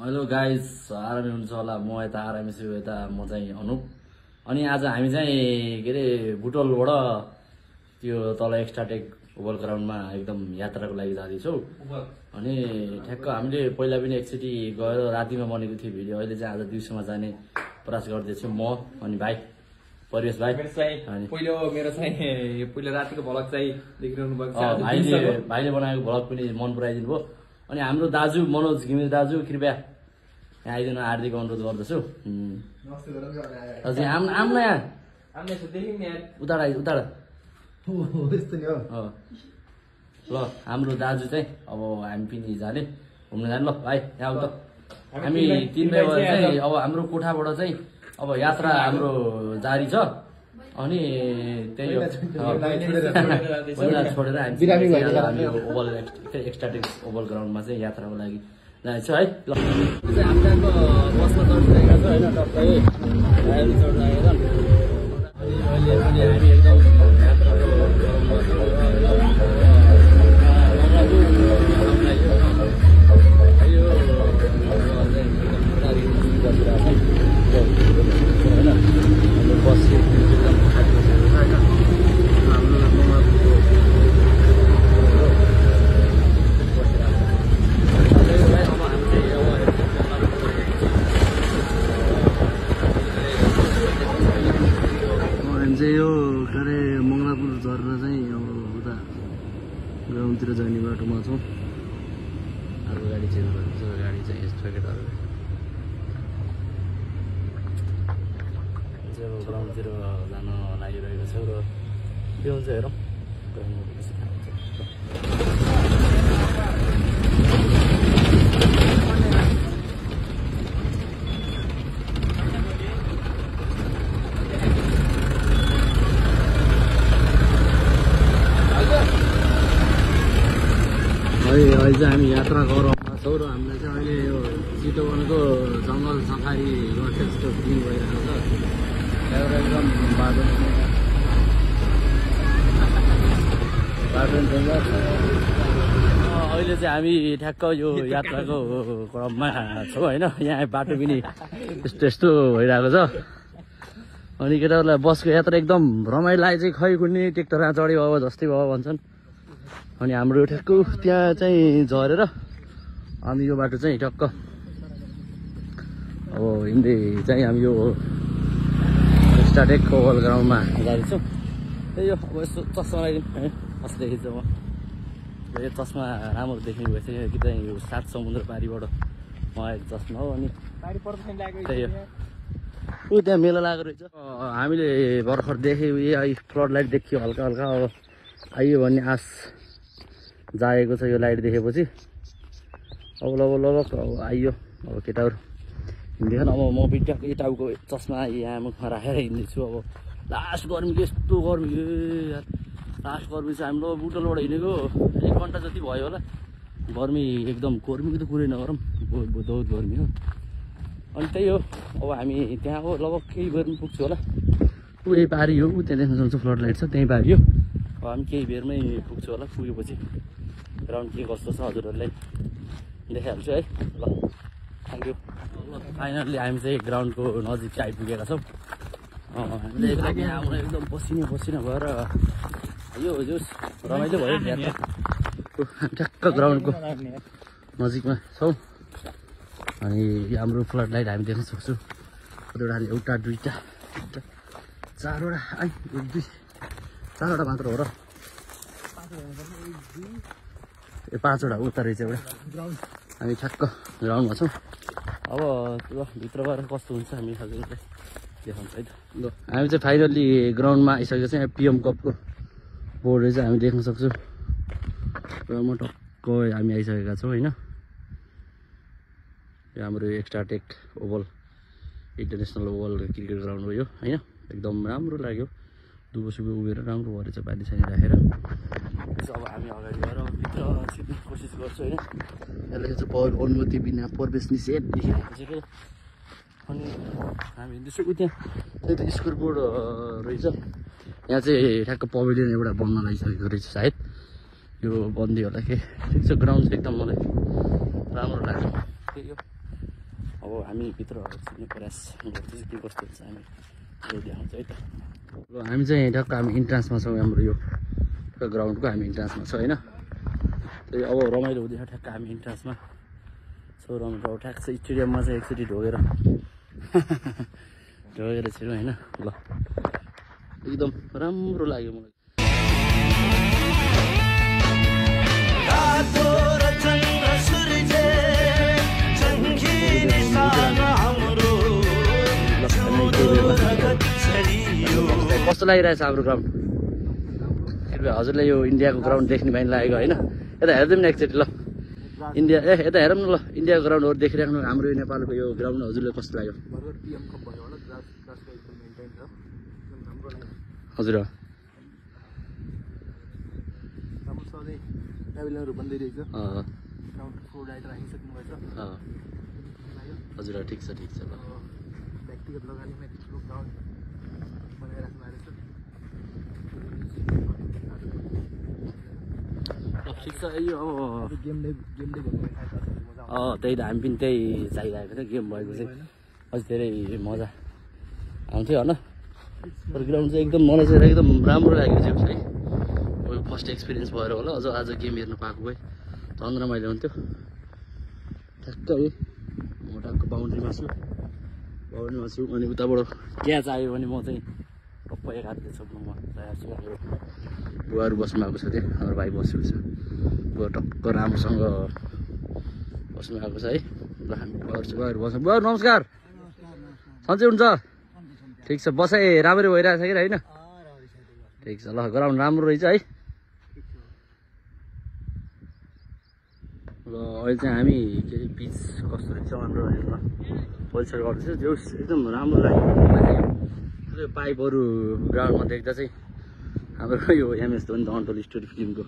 Hello guys, आरामै हुनुहुन्छ होला। म यता आरामै छु, यता म चाहिँ अनुप। अनि आज हामी चाहिँ के अरे बुटोलबाट त्यो तल एक्स्ट्रा टेक ओभल ग्राउन्डमा एकदम यात्राको लागि जाँदैछौँ। अनि ठ्याक्क हामीले पहिला पनि एकचोटि गएर रातिमा बनेको थियो भिडियो। अहिले चाहिँ आज दिउँसोमा जाने प्रयास गर्दैछु म अनि भाइ परिवेश भाइ। अनि मेरो चाहिँ पहिलो रातिको भ्लग चाहिँ देखिरहनु भएको छ। भाइले बनाएको भ्लग पनि मन पराइदिनु भयो। अनि हाम्रो दाजु मनोज घिमिरे दाजु कृपया यहाँ आइदिनु हार्दिक अनुरोध गर्दछु। उता ल हाम्रो दाजु चाहिँ अब हामी पनि जाने घुम्न जाने। ल भाइ यहाँ त हामी 3 बजे चाहिँ अब हाम्रो कोठाबाट चाहिँ अब यात्रा हाम्रो जारी छ। अनि त्यही छोडेर हामी ओभल एक्स्ट्रा टेक ओभल ग्राउन्डमा चाहिँ यात्राको लागि जानेछ है। ल हामी त्यहाँको बसमा चढिसकेका छ होइन, टक्कै गाडी चढ्न लागेर अनि अहिले पनि हामी एकदम यात्राको यो के अरे मङ्गलापुर झरेर चाहिँ अब उता ग्राउन्डतिर जाने बाटोमा छौँ। अर्को गाडी चेन्ज भएको छ, गाडी चाहिँ यस्तो केटाहरू चाहिँ अब ग्राउन्डतिर जान लागिरहेको छ र के हुन्छ हेरौँ। अहिले चाहिँ हामी यात्रा गराउमा छौँ र हामीलाई चाहिँ अहिले यो चितवनको जङ्गल सफारी गर्छ जस्तो फिलिङ भइरहेको छ। त्यहाँबाट एकदम बाटो अहिले चाहिँ हामी ठ्याक्क यो यात्राको क्रममा छौँ होइन। यहाँ बाटो पनि यस्तो यस्तो भइरहेको छ। अनि केटाहरूलाई बसको यात्रा एकदम रमाइलो লাগে चाहिँ खै कुनै ट्रेक्टरमा चढ्यो अब जस्तै भयो भन्छन्। अनि हाम्रो ठ्याक्क त्यहाँ चाहिँ झरेर अनि यो बाटो चाहिँ टक्क अब हिँड्दै चाहिँ हामी यो एक्स्ट्रा टेक ओभल ग्राउन्डमा जाँदैछौँ। त्यही हो, अब यस्तो चस्मा लगाइदिउँ है, कस्तो देखिन्छ म यो चस्मा राम्रो देख्ने भएछ कि चाहिँ यो 7 समुद्र पारीबाट मगाएको चस्मा हो। अनि त्यही हो, त्यहाँ मेला लागेको रहेछ। हामीले भर्खर देख्यौँ यही फ्लड लाइट देखियो हल्का हल्का। अब आइयो भन्ने आश जाएको छ यो लाइट देखेपछि। अब लगभग अब आइयो। अब केटाहरू हिँड्दैन। अब म बिटाको यो टाउको चस्मा यहाँ मुखमा राखेर हिँड्दैछु। अब लास्ट गर्मी यस्तो गर्मी यार, लास्ट गर्मी चाहिँ हाम्रो बुटोलबाट हिँडेको 1 घन्टा जति भयो होला। गर्मी एकदम गर्मीको त कुरै नगरौँ, बहुत गर्मी हो। अनि त्यही हो, अब हामी त्यहाँ हो लगभग केही बेरमा पुग्छु होला। उही पारी हो, त्यहाँ देख्न सक्छु फ्लड लाइट छ, त्यहीँ पारी हो। अब हामी केही बेरमै पुग्छु होला। पुगेपछि ग्राउन्ड के कस्तो छ हजुरहरूलाई देखाइहाल्छु है। ल थ्याङ्क यू। फाइनल्ली हामी चाहिँ ग्राउन्डको नजिक आइपुगेका छौँ। हामीले एकदम पसिना भएर यो रमाइलो भयो यात्रा। ठ्याक्क ग्राउन्डको नजिकमा छौँ। अनि हाम्रो फ्लड लाइट हामी देख्न सक्छौँ। कतिवटा एउटा दुईवटा 4वटा 1 2 4वटा मात्र हो र। 5वटा उता रहेछ एउटा। हामी ठ्याक्क ग्राउन्डमा छौँ। अब ल भित्र गएर कस्तो हुन्छ हामी हजुरलाई देखाउँछ है त। ल हामी चाहिँ फाइनल्ली ग्राउन्डमा आइसकेको छ। यहाँ पिएम कपको बोर्ड चाहिँ हामी देख्न सक्छौँ र म टक्क हामी आइसकेका छौँ होइन। यो हाम्रो extra tech oval international oval cricket ground हो यो होइन। एकदम राम्रो लाग्यो, दुबोसुबो उभिएर राम्रो भरेछ पानी सानी राखेर। अब हामी अगाडि गएर भित्र छिर्ने कोसिस गर्छौँ होइन। यहाँ लेखेको छ अनुमति बिना प्रवेश निषेध लेखिरहेको छ। अनि हामी हिँड्दैछौँ। त्यहाँ त्यही त स्कोर बोर्ड रहेछ। यहाँ चाहिँ ठ्याक्क पवेलियन एउटा बन्न लागिसकेको रहेछ सायद। यो बन्दी होला के। ठिक छ, ग्राउन्ड चाहिँ एकदम मलाई राम्रो लाग्यो। त्यही हो। हामी भित्र छिर्ने प्रयास गर्दैछौँ के कस्तो हुन्छ हामी त्यो देखाउँछ है त ल हामी चाहिँ ठ्याक्क हामी इन्ट्रान्समा छौँ हाम्रो यो ग्राउन्डको हामी इन्ट्रान्समा छ होइन त्यही अब रमाइलो हुँदैछ ठ्याक्क हामी इन्ट्रान्समा छौँ रमाइलो अब ठ्याक्क स्टेडियममा चाहिँ एकचोटि ढोगेर ढोगेर छिरौँ होइन ल एकदम राम्रो लाग्यो मलाई कस्तो लागिरहेछ हाम्रो ग्राउन्ड कृपया हजुरले यो इन्डियाको ग्राउन्ड देख्ने भाइ लागेको होइन यता हेर्दै पनि एकचोटि ल इन्डिया यता हेरौँ न ल इन्डियाको ग्राउन्डहरू देखिराख्नु हाम्रो यो नेपालको यो ग्राउन्ड हजुरले कस्तो लाग्यो हजुर हजुर ठिक छ ल व्यक्तिगत लगानीमा ठुलो ग्राउन्ड बनाइराख्नु भएको छ ठिक छ यो अब त्यही त हामी पनि त्यही चाहिरहेको थियो गेम भएको चाहिँ अझ धेरै मजा आउँथ्यो होइन तर ग्राउन्ड चाहिँ एकदम मलाई चाहिँ एकदम राम्रो लाग्यो चाहिँ है फर्स्ट एक्सपिरियन्स भएर होला अझ आज गेम हेर्नु पाएको भए झन् रमाइलो हुन्थ्यो ठ्याक्कै म टक्क बााउन्ड्रीमा छु अनि उताबाट क्याच आयो भने म चाहिँ टप्प एक हातले छोप्नुमा तयार छु हाम्रो बुवाहरू बस्नु भएको छ त्यहाँ हाम्रो भाइ बसेको छ बुवा टक्क राम्रोसँग बस्नु भएको छ है ल हामी बुवाहरू बस्नु बुवाहरू नमस्कार सन्चै हुन्छ ठिक छ बसाइ राम्ररी भइरहेको छ कि होइन ठिक छ ल ग्राउन्ड राम्रो रहेछ है ल अहिले चाहिँ हामी के अरे पिच कस्तो रहेछ हाम्रो हेर्न परिचय गर्दैछ त्यो एकदम राम्रो लाग्यो पाइपहरू ग्राउन्डमा देख्दा चाहिँ हाम्रो यो MS Dhoni the untold story फिल्मको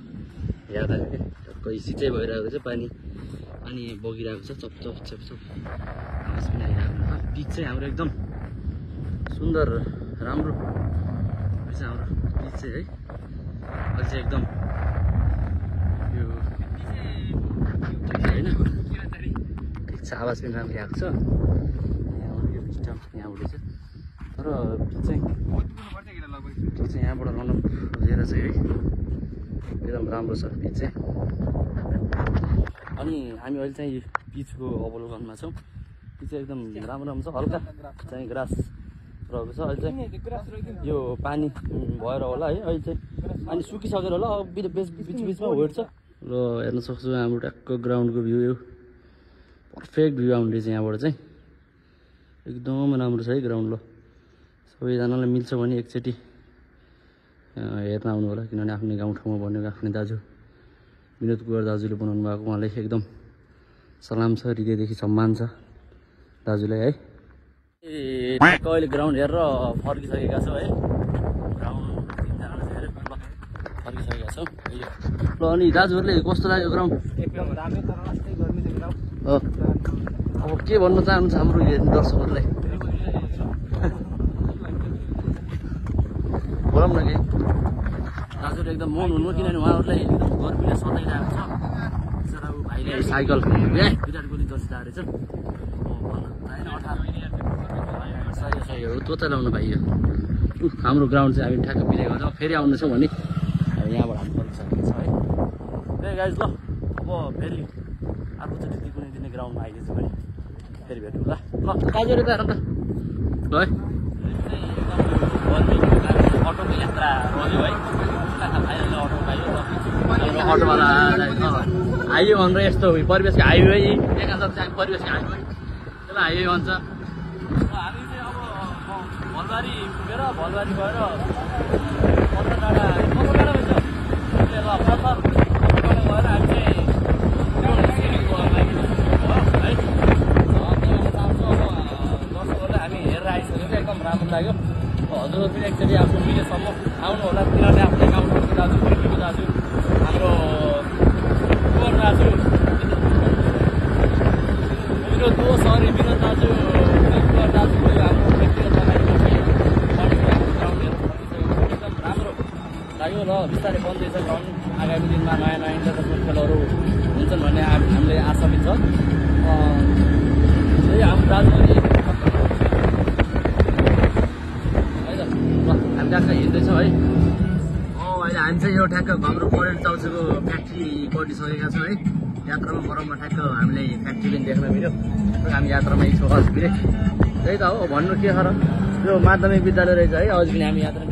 हेर्दाखेरि टक्कै सिँचाइ भइरहेको छ पानी बगिरहेको छ चप चप चप चप आवाज पनि आइरहेको छ पिच चाहिँ हाम्रो एकदम सुन्दर राम्रो रहेछ हाम्रो पिच चाहिँ है अहिले चाहिँ एकदम यो होइन ठिक छ आवाज पनि राम्रो आएको छ यहाँबाट चाहिँ तर पिच चाहिँ ठिक छ यहाँबाट रनअप लिएर चाहिँ है एकदम राम्रो छ पिच चाहिँ अनि हामी अहिले चाहिँ पिचको अवलोकनमा छौँ पिच चाहिँ एकदम राम्रो छ हल्का चाहिँ ग्रास रहेको छ अहिले चाहिँ यो पानी भएर होला है अहिले चाहिँ पानी सुकिसकेर होला अब बिचमा भेट्छ र हेर्न सक्छु हाम्रो ट्याक्क ग्राउन्डको भ्यू यो पर्फेक्ट भ्यू आउने चाहिँ यहाँबाट चाहिँ एकदम राम्रो छ है ग्राउन्ड ल सबैजनालाई मिल्छ भने एकचोटि हेर्न आउनु होला किनभने आफ्नै गाउँठाउँमा बनेको आफ्नै दाजु विनोद कुमार दाजुले बनाउनु भएको उहाँलाई एकदम सलाम छ हृदयदेखि सम्मान छ दाजुलाई है ठ्याक्क अहिले ग्राउन्ड हेरेर फर्किसकेका छौँ है ग्राउन्ड फर्किसकेका छौँ ल अनि दाजुहरूले कस्तो लाग्यो ग्राउन्ड अब के भन्न चाहनुहुन्छ हाम्रो हेर्ने दर्शकहरूलाई बोलाउँ न कि दाजुहरू एकदम मन हुनु किनभने उहाँहरूलाई एकदम गर्मीले सताइरहेको छ बिचरा ऊ भाइले साइकल विराट कोहली जर्सी रहेछ तँ त ल्याउनु भाइ हाम्रो ग्राउन्ड चाहिँ हामी ठ्याक्क बिरेको छ फेरि आउनेछौँ भने अब यहाँबाट हामी फर्किसकेको छ है त्यही गाइज ल अब फेरि अर्कोचोटि कुनै दिने ग्राउन्डमा आइदिएछु भने फेरि भेटौँ ल दाजुहरू त हेर त ल है अटोको यात्रा रह्यो है फाइनली अटो पाइयो अटोवाला हाइवे भनेर यस्तो परिवेशको हाइवे एकान्तक चाहिँ परिवेशको हाइवे त्यसलाई हाइवे भन्छ हामी चाहिँ अब भलबारी पुगेर भलबारी गएर कता टाढा भएछ गएर हामी चाहिँ दर्शकहरूले हामी हेरेर आइसक्यो एकदम राम्रो लाग्यो हजुरहरू पनि एकचोटि आफ्नो मिलेसम्म आउनु होला किनभने आफ्नो गाउँठाउँको दाजु पिटीको दाजु हाम्रो कुवर दाजु विनोद दाजु कुवर दाजु हाम्रो व्यक्तिगत लगानीमा चाहिँ एकदम राम्रो लाग्यो र बिस्तारै बन्दैछ ग्राउन्ड आगामी दिनमा नयाँ नयाँ इन्टरनेसनल खेलहरू हुन्छन् भन्ने हामीले आशा पनि छ यही हाम्रो राजमौली है त ल हामी ट्याक्क हिँड्दैछौँ है अहिले हामी चाहिँ यो ठ्याक्क घम्रो करेन्ट चाउचेको फ्याक्ट्री पढिसकेका छौँ है यात्रामा गरममा ठ्याक्क हामीलाई फ्याक्ट्री पनि देख्न मिल्यो हामी यात्रामै छौँ अझ पनि त्यही त हो भन्नु के छ र यो माध्यमिक विद्यालय रहेछ है अझ पनि हामी यात्रा